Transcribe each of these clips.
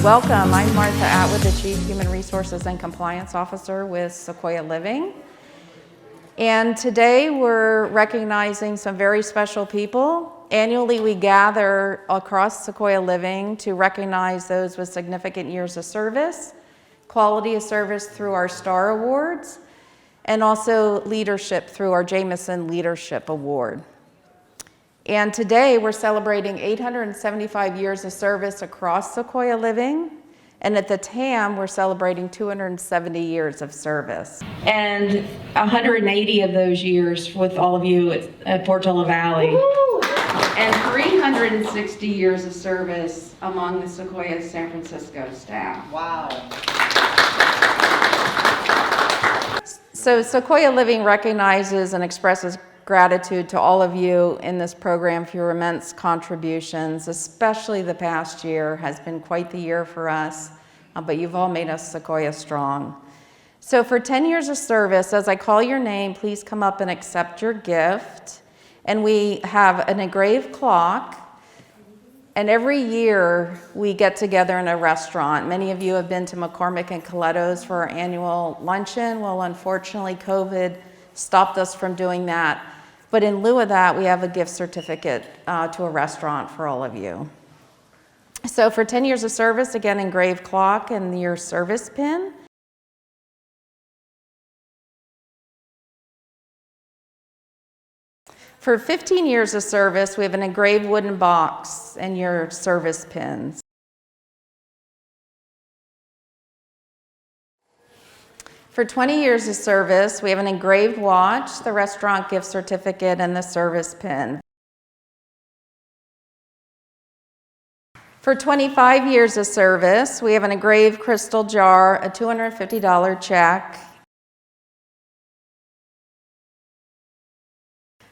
Welcome, I'm Martha Atwood, the Chief Human Resources and Compliance Officer with Sequoia Living. And today we're recognizing some very special people. Annually we gather across Sequoia Living to recognize those with significant years of service, quality of service through our Star Awards, and also leadership through our Jameson Leadership Award. And today we're celebrating 875 years of service across Sequoia Living. And at the TAM, we're celebrating 270 years of service. And 180 of those years with all of you at Portola Valley. Woo! And 360 years of service among the Sequoia San Francisco staff. Wow. So Sequoia Living recognizes and expresses gratitude to all of you in this program for your immense contributions, especially the past year has been quite the year for us, but you've all made us Sequoia strong. So for 10 years of service, as I call your name, please come up and accept your gift. And we have an engraved clock, and every year we get together in a restaurant. Many of you have been to McCormick and Coletto's for our annual luncheon. Well, unfortunately, COVID stopped us from doing that. But in lieu of that, we have a gift certificate to a restaurant for all of you. So for 10 years of service, again, engraved clock and your service pin. For 15 years of service, we have an engraved wooden box and your service pins. For 20 years of service, we have an engraved watch, the restaurant gift certificate, and the service pin. For 25 years of service, we have an engraved crystal jar, a $250 check.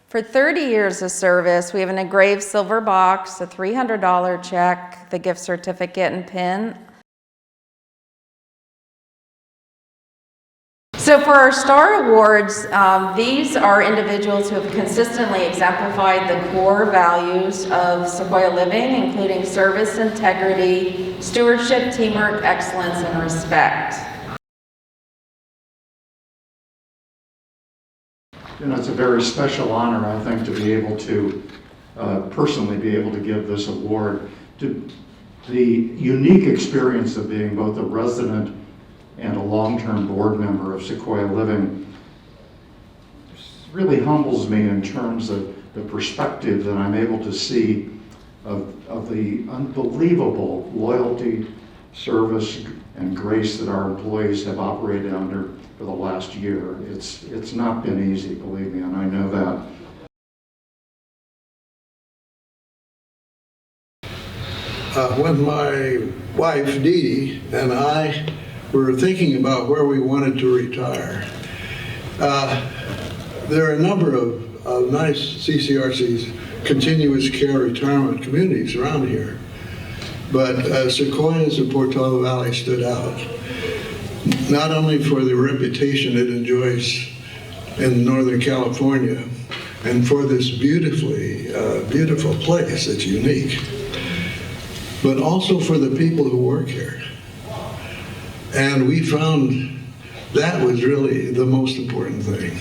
For 30 years of service, we have an engraved silver box, a $300 check, the gift certificate and pin. So for our Star Awards, these are individuals who have consistently exemplified the core values of Sequoia Living, including service, integrity, stewardship, teamwork, excellence, and respect. You know, it's a very special honor, I think, to be able to personally be able to give this award to the unique experience of being both a resident and a long-term board member of Sequoia Living. Really humbles me in terms of the perspective that I'm able to see of the unbelievable loyalty, service, and grace that our employees have operated under for the last year. It's not been easy, believe me, and I know that. When my wife, Dee Dee, and I were thinking about where we wanted to retire, there are a number of nice CCRC's continuous care retirement communities around here. But Sequoia's in Portola Valley stood out, not only for the reputation it enjoys in Northern California and for this beautiful place that's unique, but also for the people who work here. And we found that was really the most important thing.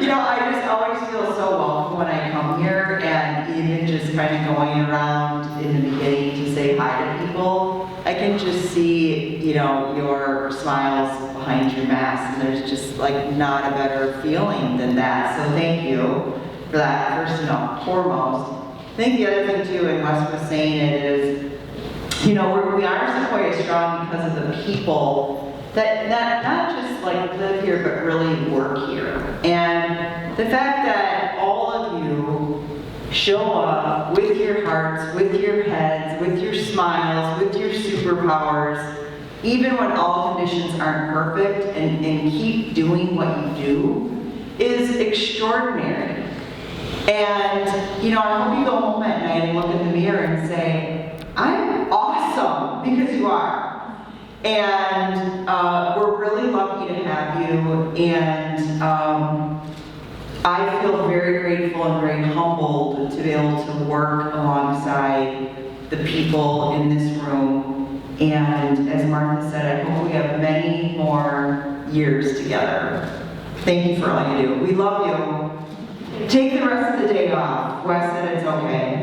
You know, I just always feel so welcome when I come here, and even just kind of going around in the beginning to say hi to people, I can just see, you know, your smiles behind your mask, and there's just like not a better feeling than that. So thank you for that, first and foremost. I think the other thing too, and Wes was saying it is, you know, we are Sequoia strong because of the people that not just like live here, but really work here. And the fact that all of you show up with your hearts, with your heads, with your smiles, with your superpowers, even when all conditions aren't perfect, and keep doing what you do, is extraordinary. And, you know, I hope you go home at night and look in the mirror and say, I'm awesome, because you are. And we're really lucky to have you, and I feel very grateful and very humbled to be able to work alongside the people in this room And as Martha said, I hope we have many more years together. Thank you for all you do. We love you. Take the rest of the day off. Wes said it's okay.